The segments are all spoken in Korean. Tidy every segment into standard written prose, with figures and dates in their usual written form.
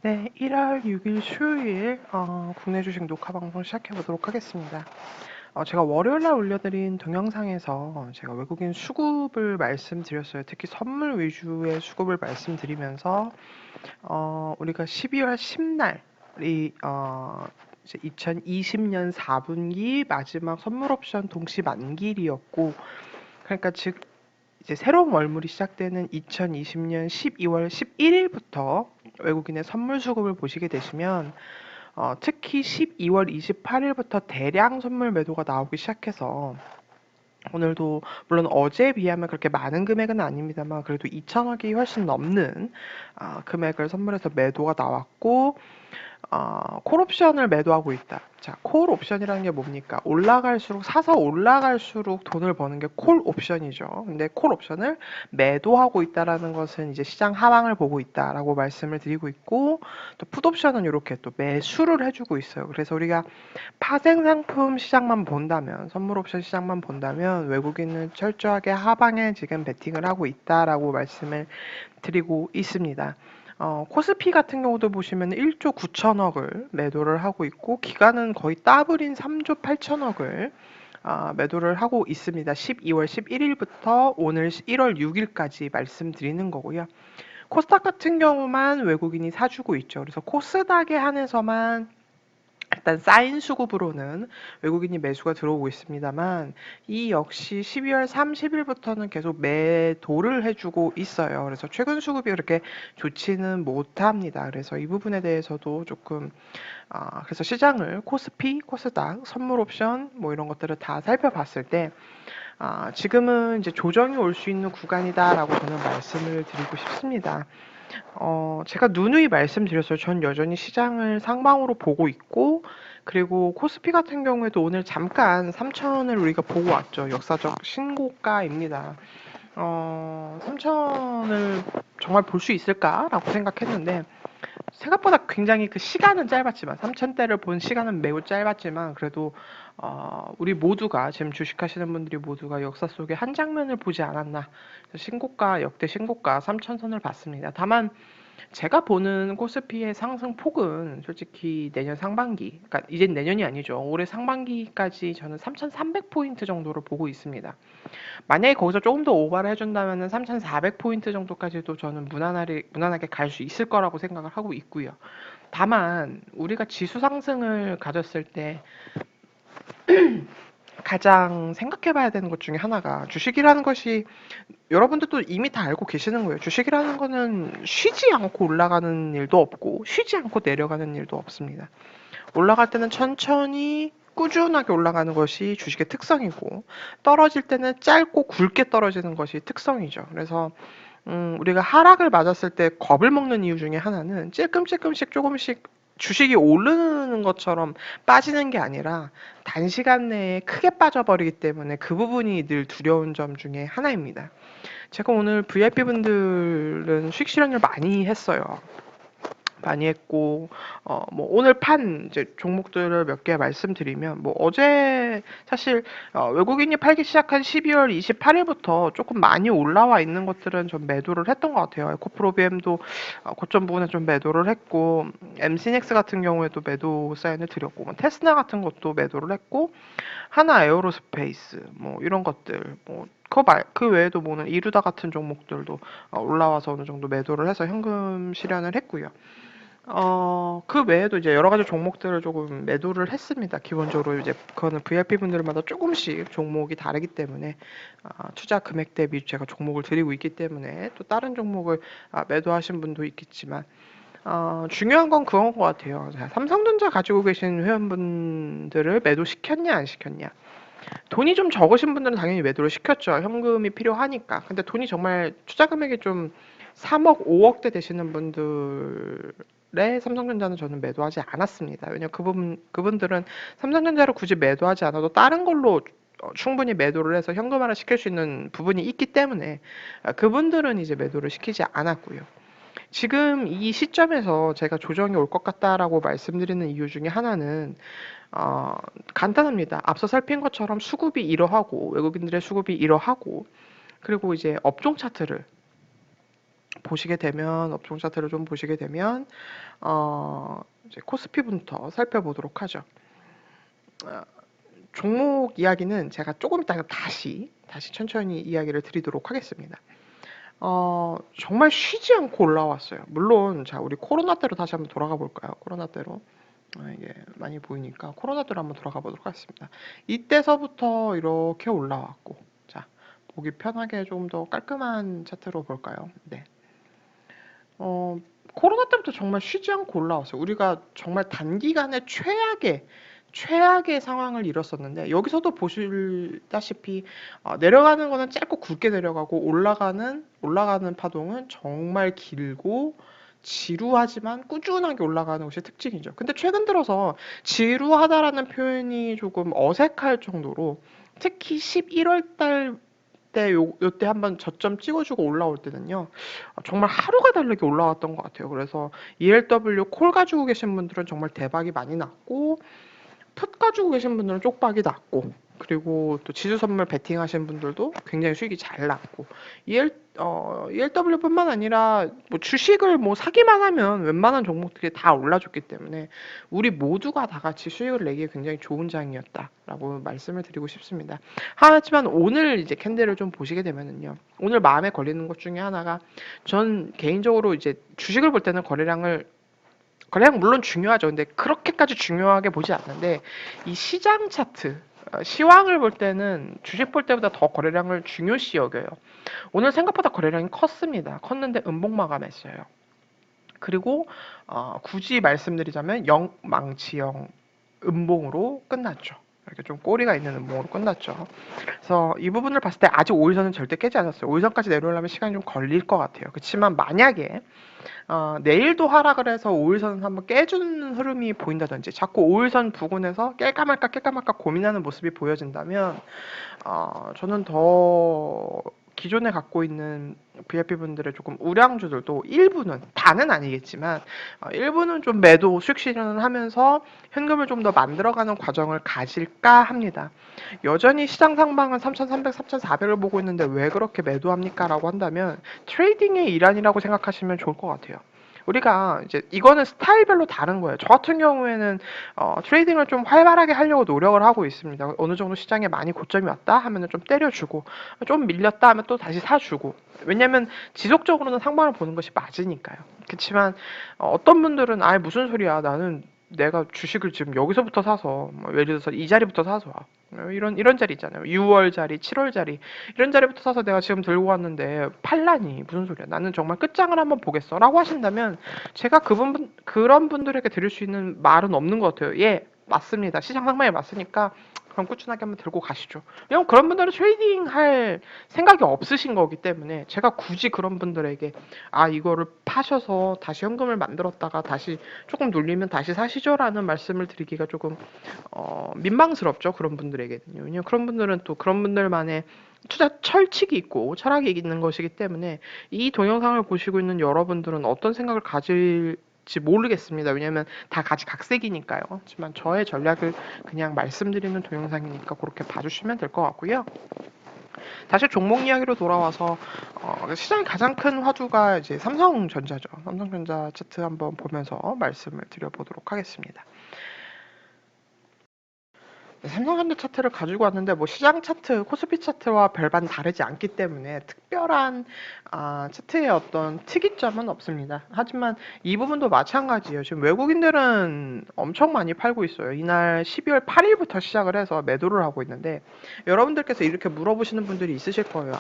네, 1월 6일 수요일 국내 주식 녹화 방송 시작해 보도록 하겠습니다. 제가 월요일 날 올려드린 동영상에서 제가 외국인 수급을 말씀드렸어요. 특히 선물 위주의 수급을 말씀드리면서 우리가 12월 10날이 이제 2020년 4분기 마지막 선물 옵션 동시 만기일이었고, 그러니까 즉 이제 새로운 월물이 시작되는 2020년 12월 11일부터 외국인의 선물 수급을 보시게 되시면 특히 12월 28일부터 대량 선물 매도가 나오기 시작해서 오늘도 물론 어제에 비하면 그렇게 많은 금액은 아닙니다만 그래도 2천억이 훨씬 넘는 금액을 선물해서 매도가 나왔고, 콜옵션을 매도하고 있다. 자, 콜옵션이라는 게 뭡니까? 올라갈수록, 사서 올라갈수록 돈을 버는 게 콜옵션이죠. 근데 콜옵션을 매도하고 있다라는 것은 이제 시장 하방을 보고 있다라고 말씀을 드리고 있고, 또 풋옵션은 이렇게 또 매수를 해주고 있어요. 그래서 우리가 파생상품 시장만 본다면, 선물옵션 시장만 본다면 외국인은 철저하게 하방에 지금 베팅을 하고 있다라고 말씀을 드리고 있습니다. 코스피 같은 경우도 보시면 1조 9천억을 매도를 하고 있고, 기간은 거의 따블인 3조 8천억을 매도를 하고 있습니다. 12월 11일부터 오늘 1월 6일까지 말씀드리는 거고요. 코스닥 같은 경우만 외국인이 사주고 있죠. 그래서 코스닥에 한해서만 일단 쌓인 수급으로는 외국인이 매수가 들어오고 있습니다만, 이 역시 12월 30일부터는 계속 매도를 해주고 있어요. 그래서 최근 수급이 그렇게 좋지는 못합니다. 그래서 이 부분에 대해서도 조금 그래서 시장을 코스피, 코스닥, 선물옵션 뭐 이런 것들을 다 살펴봤을 때 지금은 이제 조정이 올 수 있는 구간이다라고 저는 말씀을 드리고 싶습니다. 제가 누누이 말씀드렸어요. 전 여전히 시장을 상방으로 보고 있고, 그리고 코스피 같은 경우에도 오늘 잠깐 3천을 우리가 보고 왔죠. 역사적 신고가입니다. 3천을 정말 볼 수 있을까라고 생각했는데, 생각보다 굉장히 그 시간은 짧았지만 3천대를 본 시간은 매우 짧았지만 그래도 우리 모두가 지금 주식하시는 분들이 모두가 역사 속에 한 장면을 보지 않았나. 신고가, 역대 신고가 3천선을 봤습니다. 다만 제가 보는 코스피의 상승폭은 솔직히 내년 상반기, 그러니까 이젠 내년이 아니죠. 올해 상반기까지 저는 3,300포인트 정도로 보고 있습니다. 만약에 거기서 조금 더 오버를 해준다면 3,400포인트 정도까지도 저는 무난하게 갈 수 있을 거라고 생각을 하고 있고요. 다만 우리가 지수 상승을 가졌을 때 가장 생각해 봐야 되는 것 중에 하나가, 주식이라는 것이 여러분들도 이미 다 알고 계시는 거예요. 주식이라는 거는 쉬지 않고 올라가는 일도 없고 쉬지 않고 내려가는 일도 없습니다. 올라갈 때는 천천히 꾸준하게 올라가는 것이 주식의 특성이고, 떨어질 때는 짧고 굵게 떨어지는 것이 특성이죠. 그래서 우리가 하락을 맞았을 때 겁을 먹는 이유 중에 하나는 찔끔찔끔씩 조금씩 주식이 오르는 것처럼 빠지는 게 아니라 단시간 내에 크게 빠져버리기 때문에 그 부분이 늘 두려운 점 중에 하나입니다. 제가 오늘 VIP 분들은 수익 실현을 많이 했어요. 많이 했고, 뭐 오늘 판 이제 종목들을 몇 개 말씀드리면, 뭐 어제 사실 외국인이 팔기 시작한 12월 28일부터 조금 많이 올라와 있는 것들은 좀 매도를 했던 것 같아요. 에코프로비엠도 고점 부분에 좀 매도를 했고, MC넥스 같은 경우에도 매도 사인을 드렸고, 뭐 테스나 같은 것도 매도를 했고, 하나 에어로스페이스 뭐 이런 것들, 뭐 그 외에도 뭐는 이루다 같은 종목들도 올라와서 어느 정도 매도를 해서 현금 실현을 했고요. 그 외에도 이제 여러 가지 종목들을 조금 매도를 했습니다. 기본적으로 이제 그거는 VIP 분들마다 조금씩 종목이 다르기 때문에 투자 금액 대비 제가 종목을 드리고 있기 때문에 또 다른 종목을 매도하신 분도 있겠지만, 중요한 건 그건 것 같아요. 자, 삼성전자 가지고 계신 회원분들을 매도시켰냐 안 시켰냐. 돈이 좀 적으신 분들은 당연히 매도를 시켰죠. 현금이 필요하니까. 근데 돈이 정말 투자 금액이 좀 3억, 5억대 되시는 분들의 삼성전자는 저는 매도하지 않았습니다. 왜냐면 그분들은 삼성전자를 굳이 매도하지 않아도 다른 걸로 충분히 매도를 해서 현금화를 시킬 수 있는 부분이 있기 때문에 그분들은 이제 매도를 시키지 않았고요. 지금 이 시점에서 제가 조정이 올 것 같다라고 말씀드리는 이유 중에 하나는 어, 간단합니다. 앞서 살핀 것처럼 수급이 이러하고 외국인들의 수급이 이러하고, 그리고 이제 업종 차트를 보시게 되면, 업종 차트를 좀 보시게 되면, 이제 코스피부터 살펴보도록 하죠. 종목 이야기는 제가 조금 이따가 다시 천천히 이야기를 드리도록 하겠습니다. 정말 쉬지 않고 올라왔어요. 물론, 자, 우리 코로나 때로 다시 한번 돌아가 볼까요? 코로나 때로. 이게 많이 보이니까 코로나 때로 한번 돌아가 보도록 하겠습니다. 이때서부터 이렇게 올라왔고, 자, 보기 편하게 좀 더 깔끔한 차트로 볼까요? 네. 코로나 때부터 정말 쉬지 않고 올라왔어요. 우리가 정말 단기간에 최악의 상황을 이뤘었는데, 여기서도 보시다시피 내려가는 거는 짧고 굵게 내려가고, 올라가는 파동은 정말 길고 지루하지만 꾸준하게 올라가는 것이 특징이죠. 근데 최근 들어서 지루하다라는 표현이 조금 어색할 정도로, 특히 11월 달 때 요때 한번 저점 찍어주고 올라올 때는요, 정말 하루가 다르게 올라왔던 것 같아요. 그래서 ELW 콜 가지고 계신 분들은 정말 대박이 많이 났고, 풋 가지고 계신 분들은 쪽박이 났고, 그리고 또 지수 선물 베팅 하신 분들도 굉장히 수익이 잘 났고, ELW뿐만 아니라 뭐 주식을 뭐 사기만 하면 웬만한 종목들이 다 올라줬기 때문에 우리 모두가 다 같이 수익을 내기에 굉장히 좋은 장이었다라고 말씀을 드리고 싶습니다. 하지만 오늘 이제 캔들을 좀 보시게 되면은요, 오늘 마음에 걸리는 것 중에 하나가, 전 개인적으로 이제 주식을 볼 때는 거래량 물론 중요하죠. 근데 그렇게까지 중요하게 보지 않는데, 이 시장 차트, 시황을 볼 때는 주식 볼 때보다 더 거래량을 중요시 여겨요. 오늘 생각보다 거래량이 컸습니다. 컸는데 음봉 마감했어요. 그리고 굳이 말씀드리자면 영망치형 음봉으로 끝났죠. 이렇게 좀 꼬리가 있는 음봉으로 끝났죠. 그래서 이 부분을 봤을 때 아직 5일선은 절대 깨지 않았어요. 5일선까지 내려오려면 시간이 좀 걸릴 것 같아요. 그렇지만 만약에 내일도 하락을 해서 5일선을 한번 깨주는 흐름이 보인다든지, 자꾸 5일선 부근에서 깰까 말까 고민하는 모습이 보여진다면, 저는 더 기존에 갖고 있는 VIP 분들의 조금 우량주들도 일부는, 다는 아니겠지만 일부는 좀 매도 수익 실현을 하면서 현금을 좀 더 만들어가는 과정을 가질까 합니다. 여전히 시장 상방은 3,300, 3,400을 보고 있는데 왜 그렇게 매도합니까? 라고 한다면 트레이딩의 일환이라고 생각하시면 좋을 것 같아요. 우리가 이제 이거는 스타일별로 다른 거예요. 저 같은 경우에는 트레이딩을 좀 활발하게 하려고 노력을 하고 있습니다. 어느 정도 시장에 많이 고점이 왔다 하면은 좀 때려주고, 좀 밀렸다 하면 또 다시 사주고. 왜냐면 지속적으로는 상방을 보는 것이 맞으니까요. 그렇지만 어떤 분들은 무슨 소리야, 나는 내가 주식을 지금 여기서부터 사서, 예를 들어서 이 자리부터 사서, 이런 자리 있잖아요. 6월 자리, 7월 자리, 이런 자리부터 사서 내가 지금 들고 왔는데 팔라니 무슨 소리야, 나는 정말 끝장을 한번 보겠어 라고 하신다면, 제가 그런 분들에게 드릴 수 있는 말은 없는 것 같아요. 예, 맞습니다. 시장 상황에 맞으니까 그럼 꾸준하게 한번 들고 가시죠. 왜냐면 그런 분들은 트레이딩 할 생각이 없으신 거기 때문에, 제가 굳이 그런 분들에게 이거를 파셔서 다시 현금을 만들었다가 다시 조금 눌리면 다시 사시죠라는 말씀을 드리기가 조금 민망스럽죠. 그런 분들에게는요. 왜냐면 그런 분들은 또 그런 분들만의 투자 철칙이 있고 철학이 있는 것이기 때문에, 이 동영상을 보시고 있는 여러분들은 어떤 생각을 가질지 모르겠습니다. 왜냐면 다 같이 각색이니까요. 하지만 저의 전략을 그냥 말씀드리는 동영상이니까 그렇게 봐주시면 될 것 같고요. 다시 종목 이야기로 돌아와서 시장의 가장 큰 화두가 이제 삼성전자죠. 삼성전자 차트 한번 보면서 말씀을 드려보도록 하겠습니다. 삼성전자 차트를 가지고 왔는데, 뭐 시장 차트, 코스피 차트와 별반 다르지 않기 때문에 특별한 차트의 어떤 특이점은 없습니다. 하지만 이 부분도 마찬가지예요. 지금 외국인들은 엄청 많이 팔고 있어요. 이날 12월 8일부터 시작을 해서 매도를 하고 있는데, 여러분들께서 이렇게 물어보시는 분들이 있으실 거예요.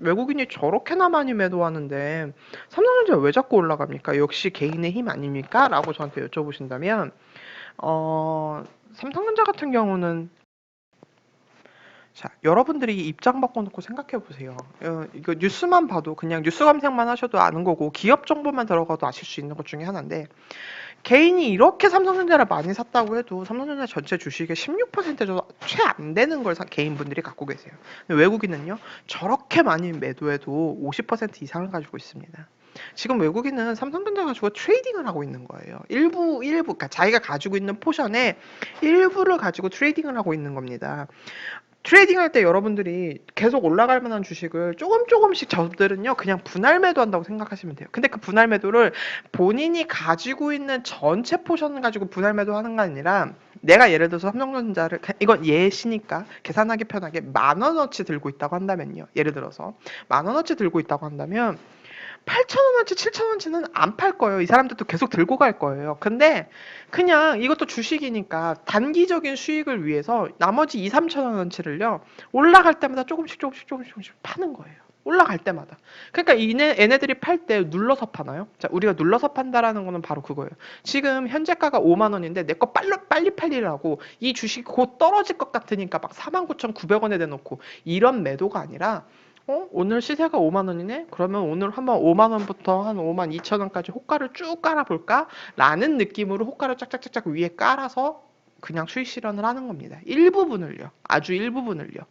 외국인이 저렇게나 많이 매도하는데 삼성전자 왜 자꾸 올라갑니까? 역시 개인의 힘 아닙니까? 라고 저한테 여쭤보신다면, 삼성전자 같은 경우는, 자, 여러분들이 입장 바꿔놓고 생각해 보세요. 이거 뉴스만 봐도, 그냥 뉴스 검색만 하셔도 아는 거고, 기업 정보만 들어가도 아실 수 있는 것 중에 하나인데, 개인이 이렇게 삼성전자를 많이 샀다고 해도 삼성전자 전체 주식의 16%도 채 안 되는 걸 개인분들이 갖고 계세요. 외국인은요, 저렇게 많이 매도해도 50% 이상을 가지고 있습니다. 지금 외국인은 삼성전자 가지고 트레이딩을 하고 있는 거예요. 그러니까 자기가 가지고 있는 포션의 일부를 가지고 트레이딩을 하고 있는 겁니다. 트레이딩 할 때 여러분들이 계속 올라갈 만한 주식을 조금씩 저들은요, 그냥 분할 매도한다고 생각하시면 돼요. 근데 그 분할 매도를 본인이 가지고 있는 전체 포션을 가지고 분할 매도하는 게 아니라, 내가 예를 들어서 삼성전자를, 이건 예시니까 계산하기 편하게 10,000원어치 들고 있다고 한다면요. 예를 들어서 10,000원어치 들고 있다고 한다면 8,000원어치, 7,000원어치는 안 팔 거예요. 이 사람들도 계속 들고 갈 거예요. 근데 그냥 이것도 주식이니까 단기적인 수익을 위해서 나머지 2, 3,000원어치를요. 올라갈 때마다 조금씩 파는 거예요. 올라갈 때마다. 그러니까 얘네들이 팔 때 눌러서 파나요? 자, 우리가 눌러서 판다라는 거는 바로 그거예요. 지금 현재가가 5만 원인데 내 거 빨리 팔리라고, 이 주식이 곧 떨어질 것 같으니까 막 49,900원에 내놓고, 이런 매도가 아니라, 오늘 시세가 5만 원이네? 그러면 오늘 한번 5만 원부터 한 5만 2천 원까지 호가를 쭉 깔아볼까? 라는 느낌으로 호가를 짝짝짝짝 위에 깔아서 그냥 수익 실현을 하는 겁니다. 일부분을요. 아주 일부분을요.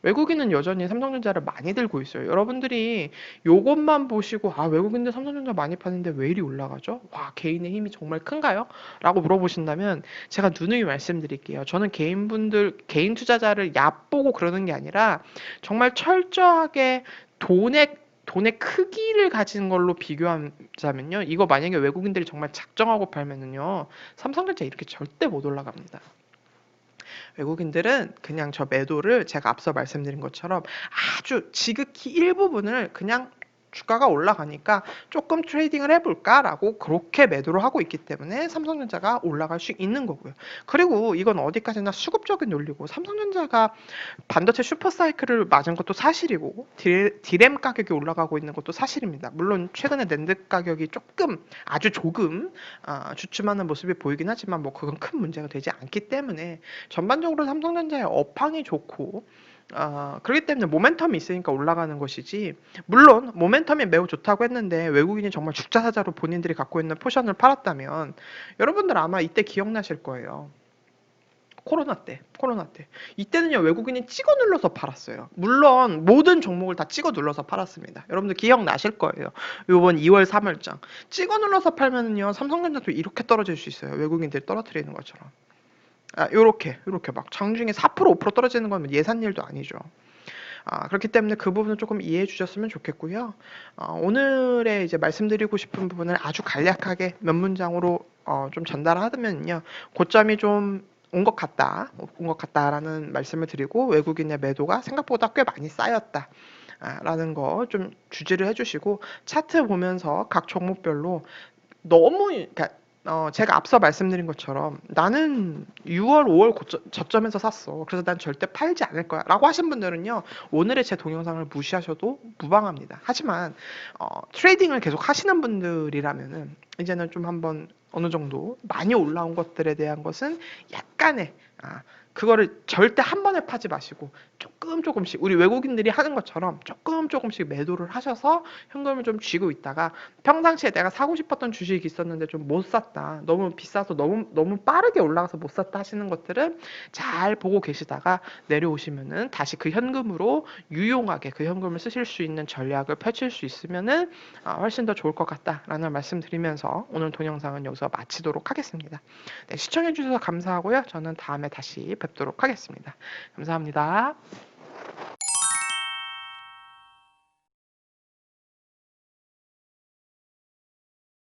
외국인은 여전히 삼성전자를 많이 들고 있어요. 여러분들이 요것만 보시고, 아, 외국인들 삼성전자 많이 파는데 왜 이리 올라가죠? 와, 개인의 힘이 정말 큰가요? 라고 물어보신다면 제가 누누이 말씀드릴게요. 저는 개인 투자자를 얕보고 그러는 게 아니라 정말 철저하게 돈의 크기를 가진 걸로 비교하자면요. 이거 만약에 외국인들이 정말 작정하고 팔면은요. 삼성전자 이렇게 절대 못 올라갑니다. 외국인들은 그냥 저 매도를 제가 앞서 말씀드린 것처럼 아주 지극히 일부분을 그냥 주가가 올라가니까 조금 트레이딩을 해볼까라고 그렇게 매도를 하고 있기 때문에 삼성전자가 올라갈 수 있는 거고요. 그리고 이건 어디까지나 수급적인 논리고, 삼성전자가 반도체 슈퍼사이클을 맞은 것도 사실이고, 디램 가격이 올라가고 있는 것도 사실입니다. 물론 최근에 낸드 가격이 아주 조금 주춤하는 모습이 보이긴 하지만 뭐 그건 큰 문제가 되지 않기 때문에 전반적으로 삼성전자의 업황이 좋고, 그렇기 때문에 모멘텀이 있으니까 올라가는 것이지, 물론 모멘텀이 매우 좋다고 했는데 외국인이 정말 죽자사자로 본인들이 갖고 있는 포션을 팔았다면, 여러분들 아마 이때 기억나실 거예요. 코로나 때. 이때는요, 외국인이 찍어 눌러서 팔았어요. 물론, 모든 종목을 다 찍어 눌러서 팔았습니다. 여러분들 기억나실 거예요. 요번 2월 3월장. 찍어 눌러서 팔면은요, 삼성전자도 이렇게 떨어질 수 있어요. 외국인들이 떨어뜨리는 것처럼. 요렇게 막 장중에 4% 5% 떨어지는 건 예산 일도 아니죠. 그렇기 때문에 그 부분을 조금 이해해 주셨으면 좋겠고요. 오늘의 이제 말씀드리고 싶은 부분을 아주 간략하게 몇 문장으로 좀 전달하면요. 고점이 좀 온 것 같다라는 말씀을 드리고, 외국인의 매도가 생각보다 꽤 많이 쌓였다. 라는 거 좀 주지를 해주시고, 차트 보면서 각 종목별로 너무, 그러니까 제가 앞서 말씀드린 것처럼 나는 6월, 5월 저점에서 샀어. 그래서 난 절대 팔지 않을 거야. 라고 하신 분들은요, 오늘의 제 동영상을 무시하셔도 무방합니다. 하지만, 트레이딩을 계속 하시는 분들이라면은, 이제는 좀 한번 어느 정도 많이 올라온 것들에 대한 것은 약간의, 그거를 절대 한 번에 파지 마시고 조금씩 우리 외국인들이 하는 것처럼 조금씩 매도를 하셔서 현금을 좀 쥐고 있다가, 평상시에 내가 사고 싶었던 주식이 있었는데 좀 못 샀다, 너무 비싸서 너무 빠르게 올라가서 못 샀다 하시는 것들은 잘 보고 계시다가 내려오시면은 다시 그 현금으로 유용하게 그 현금을 쓰실 수 있는 전략을 펼칠 수 있으면은 훨씬 더 좋을 것 같다라는 말씀드리면서 오늘 동영상은 여기서 마치도록 하겠습니다. 네, 시청해주셔서 감사하고요. 저는 다음에 다시 뵙도록 하겠습니다. 감사합니다.